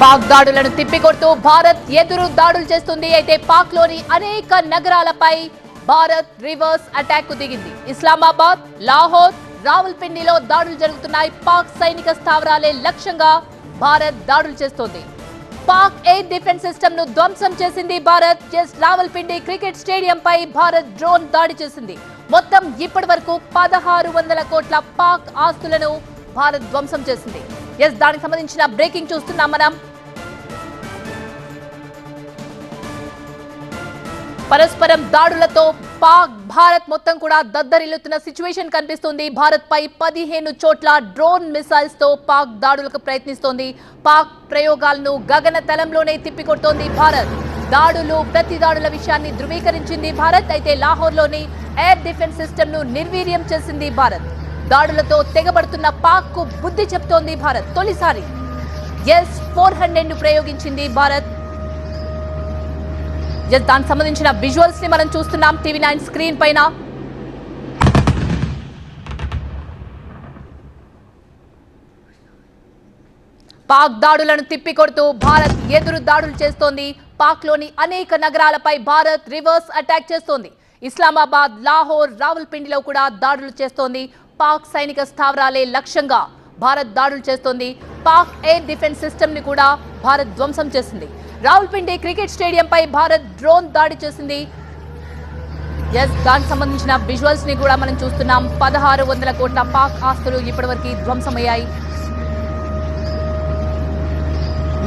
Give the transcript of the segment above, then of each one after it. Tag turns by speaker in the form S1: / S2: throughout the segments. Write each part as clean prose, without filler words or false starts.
S1: పాక్ దాడులను తిప్పికొడుతూ భారత్ ఎదురు దాడులు చేస్తుంది. అయితే పాక్ లోని అనేక నగరాలపై భారత్ రివర్స్ అటాక్ కు దిగింది. ఇస్లామాబాద్, లాహోర్, రావల్పిండిలో దాడులు జరుగుతున్నాయి. పాక్ సైనిక స్థావరాలే లక్ష్యంగా భారత్ దాడులు చేస్తోంది. పాక్ ఎయిర్ డిఫెన్స్ సిస్టమ్ ను ధ్వంసం చేసింది భారత్. రావల్పిండి క్రికెట్ స్టేడియం పై భారత్ డ్రోన్ దాడి చేసింది. మొత్తం ఇప్పటి వరకు 1600 కోట్ల పాక్ ఆస్తులను భారత్ ధ్వంసం చేసింది. దానికి సంబంధించిన బ్రేకింగ్ చూస్తున్నాం మనం. పరస్పరం దాడులతో పాక్ భారత్ మొత్తం కూడా దద్దరిల్లుతున్న సిచ్యువేషన్ కనిపిస్తుంది. భారత్ పై 15 చోట్ల డ్రోన్ మిసైల్స్ తో పాక్ దాడులకు ప్రయత్నిస్తోంది. పాక్ ప్రయోగాలను గగన తలంలోనే తిప్పికొడుతోంది భారత్. ప్రతి దాడుల విషయాన్ని ధృవీకరించింది భారత్. అయితే లాహోర్లోని ఎయిర్ డిఫెన్స్ సిస్టమ్ ను నిర్వీర్యం చేసింది భారత్. దాడులతో తెగబడుతున్న పాక్ కు బుద్ధి చెప్తోంది భారత్. తొలిసారి S-400 ను ప్రయోగించింది భారత్. దానికి సంబంధించిన విజువల్స్ ని మనం చూస్తున్నాం TV9 స్క్రీన్ పైన. పాక్ దాడులను తిప్పికొడుతూ భారత్ ఎదురు దాడులు చేస్తోంది. పాక్ లోని అనేక నగరాలపై భారత్ రివర్స్ అటాక్ చేస్తోంది. ఇస్లామాబాద్, లాహోర్, రావల్పిండిలో కూడా దాడులు చేస్తోంది. పాక్ సైనిక స్థావరాలే లక్ష్యంగా భారత్ దాడులు చేస్తోంది. పాక్ ఎయిర్ డిఫెన్స్ సిస్టమ్ ని కూడా భారత్ ధ్వంసం చేసింది. రావల్పిండి క్రికెట్ స్టేడియం పై భారత్ డ్రోన్ దాడి చేసింది. దానికి సంబంధించిన విజువల్స్ ని కూడా మనం చూస్తున్నాం. 1600 కోట్ల పాక్ ఆస్తులు ఇప్పటివరకు ధ్వంసమయ్యాయి.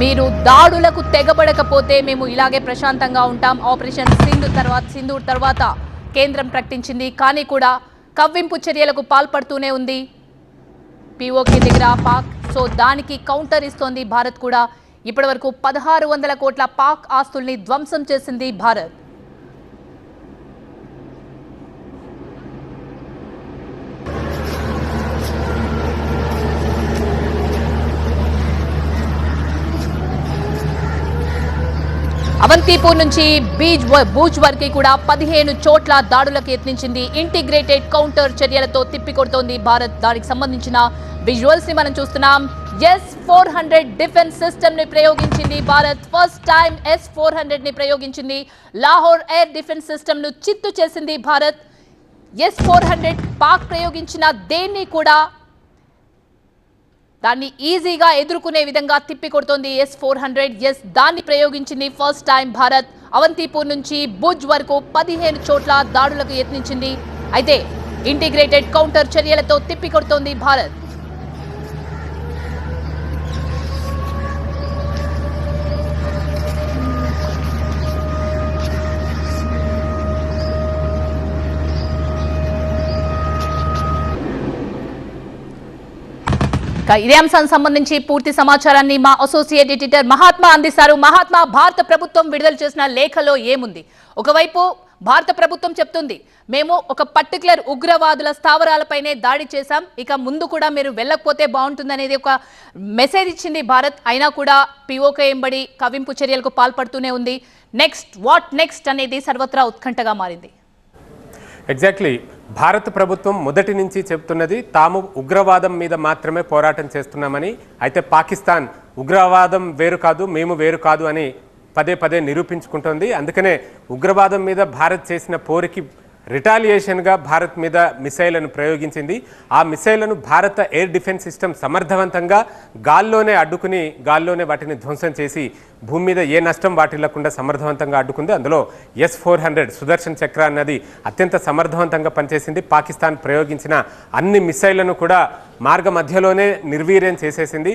S1: మీరు దాడులకు తెగబడకపోతే మేము ఇలాగే ప్రశాంతంగా ఉంటాం. ఆపరేషన్ సింధూర్ తర్వాత కేంద్రం ప్రకటించింది. కానీ కూడా కవ్వింపు చర్యలకు పాల్పడుతూనే ఉంది POK దగ్గర పాక్. సో దానికి కౌంటర్ ఇస్తోంది భారత్ కూడా. ఇప్పటి వరకు 1600 కోట్ల పాక్ ఆస్తుల్ని ధ్వంసం చేసింది భారత్. అవంతిపూర్ నుంచి భూజ్ వరకు కూడా 15 చోట్ల దాడులకు యత్నించింది. ఇంటిగ్రేటెడ్ కౌంటర్ చర్యలతో తిప్పికొడుతోంది భారత్. దానికి సంబంధించిన విజువల్స్ ని మనం చూస్తున్నాం. S-400 డిఫెన్స్ సిస్టమ్ ని ప్రయోగించింది భారత్. ఫస్ట్ టైం S-400 ని ప్రయోగించింది. లాహోర్ ఎయిర్ డిఫెన్స్ సిస్టమ్ ను చిత్తు చేసింది భారత్. S-400 పాక్ ప్రయోగించిన దేన్ని కూడా దాన్ని ఈజీగా ఎదుర్కొనే విధంగా తిప్పికొడుతోంది S-400. దాన్ని ప్రయోగించింది ఫస్ట్ టైం భారత్. అవంతిపూర్ నుంచి భుజ్ వరకు 15 చోట్ల దాడులకు యత్నించింది. అయితే ఇంటిగ్రేటెడ్ కౌంటర్ చర్యలతో తిప్పికొడుతోంది భారత్. ఇదే అంశానికి సంబంధించి పూర్తి సమాచారాన్ని మా అసోసియేట్ ఎడిటర్ మహాత్మా అందిస్తారు. మహాత్మా, భారత ప్రభుత్వం విడుదల చేసిన లేఖలో ఏముంది? ఒకవైపు భారత ప్రభుత్వం చెప్తుంది, మేము ఒక పర్టికులర్ ఉగ్రవాదుల స్థావరాలపైనే దాడి చేశాం, ఇక ముందు కూడా మీరు వెళ్ళకపోతే బాగుంటుంది అనేది ఒక మెసేజ్ ఇచ్చింది భారత్. అయినా కూడా POK ఎంబడి కవింపు చర్యలకు పాల్పడుతూనే ఉంది. వాట్ నెక్స్ట్ అనేది సర్వత్రా ఉత్కంఠగా మారింది.
S2: ఎగ్జాక్ట్లీ. భారత ప్రభుత్వం మొదటి నుంచి చెప్తున్నది తాము ఉగ్రవాదం మీద మాత్రమే పోరాటం చేస్తున్నామని. అయితే పాకిస్తాన్ ఉగ్రవాదం వేరు కాదు, మేము వేరు కాదు అని పదే నిరూపించుకుంటోంది. అందుకనే ఉగ్రవాదం మీద భారత్ చేసిన పోరుకి రిటాలియేషన్గా భారత్ మీద మిసైళ్లను ప్రయోగించింది. ఆ మిసైళ్లను భారత ఎయిర్ డిఫెన్స్ సిస్టమ్ సమర్థవంతంగా గాల్లోనే అడ్డుకుని గాల్లోనే వాటిని ధ్వంసం చేసి భూమి మీద ఏ నష్టం వాటిల్లకుండా సమర్థవంతంగా అడ్డుకుంది. అందులో S-400 సుదర్శన్ చక్ర అన్నది అత్యంత సమర్థవంతంగా పనిచేసింది. పాకిస్తాన్ ప్రయోగించిన అన్ని మిసైళ్లను కూడా మార్గ మధ్యలోనే నిర్వీర్యం చేసేసింది.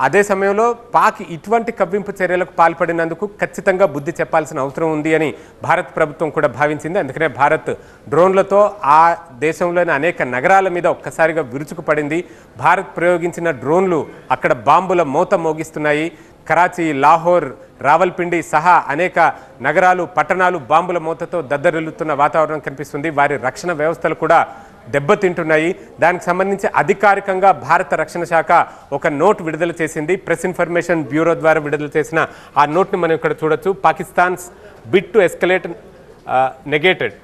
S2: అదే సమయంలో పాక్ ఇటువంటి కవ్వింపు చర్యలకు పాల్పడినందుకు ఖచ్చితంగా బుద్ధి చెప్పాల్సిన అవసరం ఉంది అని భారత ప్రభుత్వం కూడా భావించింది. అందుకనే భారత్ డ్రోన్లతో ఆ దేశంలోని అనేక నగరాల మీద ఒక్కసారిగా విరుచుకుపడింది. భారత్ ప్రయోగించిన డ్రోన్లు అక్కడ బాంబుల మోత మోగిస్తున్నాయి. కరాచీ, లాహోర్, రావల్పిండి సహా అనేక నగరాలు, పట్టణాలు బాంబుల మోతతో దద్దరిల్లుతున్న వాతావరణం కనిపిస్తుంది. వారి రక్షణ వ్యవస్థలు కూడా దెబ్బతింటున్నాయి. దానికి సంబంధించి అధికారికంగా భారత రక్షణ శాఖ ఒక నోట్ విడుదల చేసింది. ప్రెస్ ఇన్ఫర్మేషన్ బ్యూరో ద్వారా విడుదల చేసిన ఆ నోట్ని మనం ఇక్కడ చూడొచ్చు. Pakistan's bid to escalate negated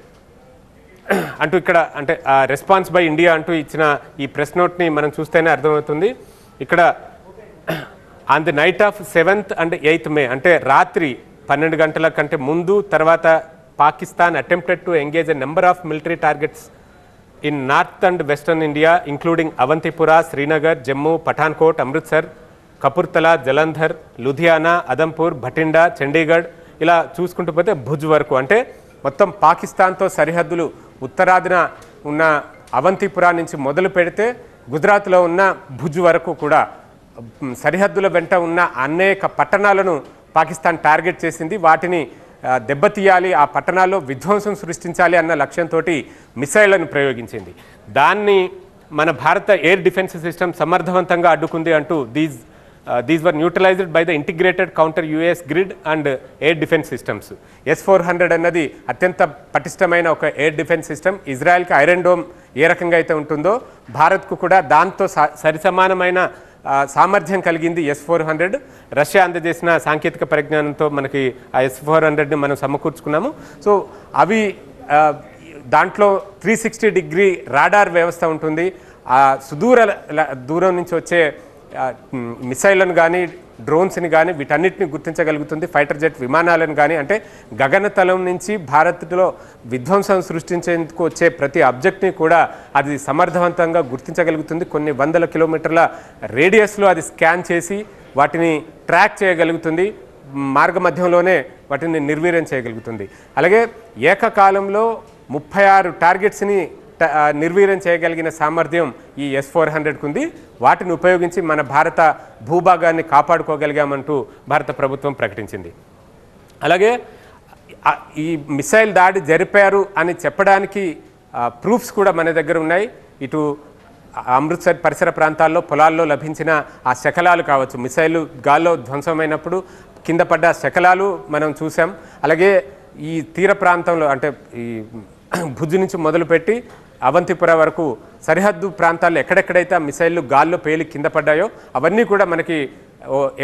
S2: అంటూ ఇక్కడ అంటే రెస్పాన్స్ బై ఇండియా అంటూ ఇచ్చిన ఈ ప్రెస్ నోట్ని మనం చూస్తేనే అర్థమవుతుంది. ఇక్కడ on the knight of 7th and 8th May అంటే రాత్రి 12 గంటల కంటే ముందు తర్వాత Pakistan attempted to engage a number of military targets in north and western India, including Avantipura, Srinagar, Jammu, Pathankot, Amritsar, Kapurthala, Jalandhar, Ludhiana, Adampur, Bhatinda, Chandigarh ఇలా చూసుకుంటూ పోతే భుజ్ వరకు అంటే మొత్తం పాకిస్తాన్తో సరిహద్దులు ఉత్తరాదిన ఉన్న అవంతిపురా నుంచి మొదలు పెడితే గుజరాత్లో ఉన్న భుజ్ వరకు కూడా సరిహద్దుల వెంట ఉన్న అనేక పట్టణాలను పాకిస్తాన్ టార్గెట్ చేసింది. వాటిని దెబ్బతీయాలి, ఆ పట్టణాల్లో విధ్వంసం సృష్టించాలి అన్న లక్ష్యంతో మిసైళ్లను ప్రయోగించింది. దాన్ని మన భారత ఎయిర్ డిఫెన్స్ సిస్టమ్ సమర్థవంతంగా అడ్డుకుంది అంటూ these were neutralized by the integrated counter US grid and air defence systems. S-400 అన్నది అత్యంత పటిష్టమైన ఒక ఎయిర్ డిఫెన్స్ సిస్టమ్. ఇజ్రాయెల్కి ఐరన్ డోమ్ ఏ రకంగా అయితే ఉంటుందో భారత్కు కూడా దాంతో సరిసమానమైన సామర్థ్యం కలిగింది S-400. రష్యా అందజేసిన సాంకేతిక పరిజ్ఞానంతో మనకి ఆ S-400ని మనం సమకూర్చుకున్నాము. సో అవి దాంట్లో 360-degree రాడార్ వ్యవస్థ ఉంటుంది. సుదూర దూరం నుంచి వచ్చే మిసైళ్లను కానీ డ్రోన్స్ని కానీ వీటన్నిటిని గుర్తించగలుగుతుంది. ఫైటర్ జెట్ విమానాలను కానీ అంటే గగనతలం నుంచి భారత్లో విధ్వంసం సృష్టించేందుకు వచ్చే ప్రతి ఆబ్జెక్ట్ని కూడా అది సమర్థవంతంగా గుర్తించగలుగుతుంది. కొన్ని వందల కిలోమీటర్ల రేడియస్లో అది స్కాన్ చేసి వాటిని ట్రాక్ చేయగలుగుతుంది. మార్గ మధ్యంలోనే వాటిని నిర్వీర్యం చేయగలుగుతుంది. అలాగే ఏకకాలంలో 36 టార్గెట్స్ని నిర్వీర్యం చేయగలిగిన సామర్థ్యం ఈ S-400కు ఉంది. వాటిని ఉపయోగించి మన భారత భూభాగాన్ని కాపాడుకోగలిగామంటూ భారత ప్రభుత్వం ప్రకటించింది. అలాగే ఈ మిసైల్ దాడి జరిపారు అని చెప్పడానికి ప్రూఫ్స్ కూడా మన దగ్గర ఉన్నాయి. ఇటు అమృత్సర్ పరిసర ప్రాంతాల్లో పొలాల్లో లభించిన ఆ శకలాలు కావచ్చు, మిసైలు గాల్లో ధ్వంసమైనప్పుడు కింద పడ్డ శకలాలు మనం చూసాం. అలాగే ఈ తీర ప్రాంతంలో అంటే ఈ భుజ్ నుంచి మొదలుపెట్టి అవంతిపుర వరకు సరిహద్దు ప్రాంతాల్లో ఎక్కడెక్కడైతే ఆ మిసైళ్ళు గాల్లో పేలి కింద పడ్డాయో అవన్నీ కూడా మనకి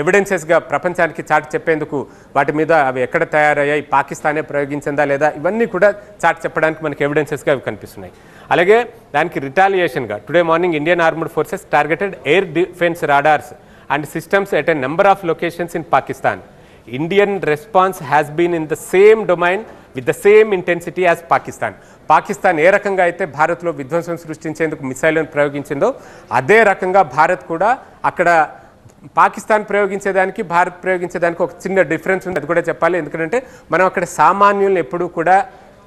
S2: ఎవిడెన్సెస్గా ప్రపంచానికి చాటి చెప్పేందుకు వాటి మీద అవి ఎక్కడ తయారయ్యాయి, పాకిస్తానే ప్రయోగించిందా లేదా, ఇవన్నీ కూడా చాటి చెప్పడానికి మనకి ఎవిడెన్సెస్గా అవి కనిపిస్తున్నాయి. అలాగే దానికి రిటాలియేషన్గా today morning Indian armed forces targeted air defence radars and systems at a number of locations in Pakistan. Indian response has been in the same domain with the same intensity as Pakistan. Pakistan ఏ రకంగా అయితే భారత్లో విధ్వంసం సృష్టించేందుకు మిసైళ్లను ప్రయోగించిందో అదే రకంగా భారత్ కూడా అక్కడ పాకిస్తాన్ ప్రయోగించేదానికి భారత్ ప్రయోగించేదానికి ఒక చిన్న డిఫరెన్స్ ఉంది, అది కూడా చెప్పాలి. ఎందుకంటే మనం అక్కడ సామాన్యులను ఎప్పుడూ కూడా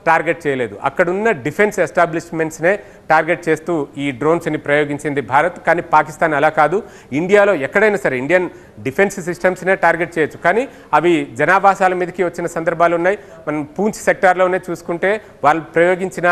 S2: టార్గెట్ చేయలేదు, అక్కడున్న డిఫెన్స్ ఎస్టాబ్లిష్మెంట్స్నే టార్గెట్ చేస్తూ ఈ డ్రోన్స్ని ప్రయోగించింది భారత్. కానీ పాకిస్తాన్ అలా కాదు. ఇండియాలో ఎక్కడైనా సరే ఇండియన్ డిఫెన్స్ సిస్టమ్స్నే టార్గెట్ చేయొచ్చు, కానీ అవి జనావాసాల మీదకి వచ్చిన సందర్భాలు ఉన్నాయి. మనం పూంచ్ సెక్టార్లోనే చూసుకుంటే వాళ్ళు ప్రయోగించిన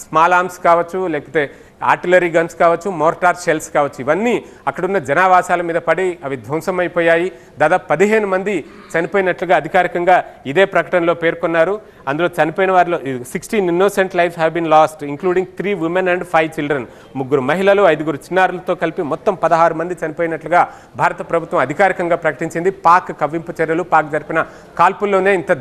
S2: స్మాల్ ఆర్మ్స్ కావచ్చు, లేకపోతే ఆర్టిలరీ గన్స్ కావచ్చు, మోర్టార్ షెల్స్ కావచ్చు, ఇవన్నీ అక్కడున్న జనావాసాల మీద పడి అవి ధ్వంసమైపోయాయి. దాదాపు 15 మంది చనిపోయినట్లుగా అధికారికంగా ఇదే ప్రకటనలో పేర్కొన్నారు. అందులో చనిపోయిన వారిలో 16 innocent lives have been lost, including 3 women and 5 children. 3 మహిళలు 5 చిన్నారులతో కలిపి మొత్తం 16 మంది చనిపోయినట్లుగా భారత ప్రభుత్వం అధికారికంగా ప్రకటించింది. పాక్ కవ్వింపు చర్యలు, పాక్ జరిపిన కాల్పుల్లోనే ఇంత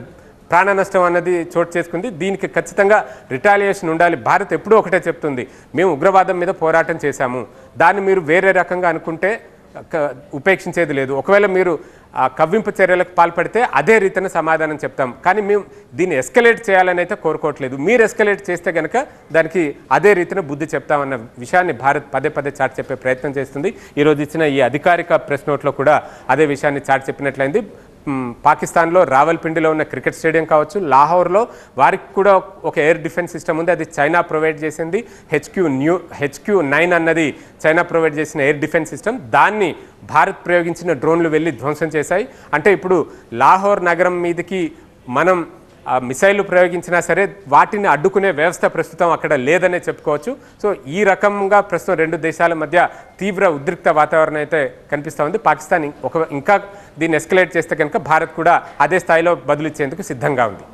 S2: ప్రాణ నష్టం అన్నది చోటు చేసుకుంది. దీనికి ఖచ్చితంగా రిటాలియేషన్ ఉండాలి. భారత్ ఎప్పుడూ ఒకటే చెప్తుంది, మేము ఉగ్రవాదం మీద పోరాటం చేశాము, దాన్ని మీరు వేరే రకంగా అనుకుంటే ఉపేక్షించేది లేదు. ఒకవేళ మీరు కవ్వింపు చర్యలకు పాల్పడితే అదే రీతిన సమాధానం చెప్తాం, కానీ మేము దీన్ని ఎస్కలేట్ చేయాలని అయితే కోరుకోవట్లేదు. మీరు ఎస్కలేట్ చేస్తే కనుక దానికి అదే రీతిన బుద్ధి చెప్తామన్న విషయాన్ని భారత్ పదే పదే చాటి చెప్పే ప్రయత్నం చేస్తుంది. ఈరోజు ఇచ్చిన ఈ అధికారిక ప్రెస్ నోట్లో కూడా అదే విషయాన్ని చాటి చెప్పినట్లయింది. పాకిస్తాన్లో రావల్పిండిలో ఉన్న క్రికెట్ స్టేడియం కావచ్చు, లాహోర్లో వారికి కూడా ఒక ఎయిర్ డిఫెన్స్ సిస్టమ్ ఉంది, అది చైనా ప్రొవైడ్ చేసింది. HQ-9 అన్నది చైనా ప్రొవైడ్ చేసిన ఎయిర్ డిఫెన్స్ సిస్టమ్. దాన్ని భారత్ ప్రయోగించిన డ్రోన్లు వెళ్ళి ధ్వంసం చేశాయి. అంటే ఇప్పుడు లాహోర్ నగరం మీదకి మనం మిసైళ్లు ప్రయోగించినా సరే వాటిని అడ్డుకునే వ్యవస్థ ప్రస్తుతం అక్కడ లేదనే చెప్పుకోవచ్చు. సో ఈ రకంగా ప్రస్తుతం 2 దేశాల మధ్య తీవ్ర ఉద్రిక్త వాతావరణం అయితే కనిపిస్తూ ఉంది. పాకిస్తాన్ ఇంకా దీన్ని ఎస్కలేట్ చేస్తే కనుక భారత్ కూడా అదే స్థాయిలో బదులిచ్చేందుకు సిద్ధంగా ఉంది.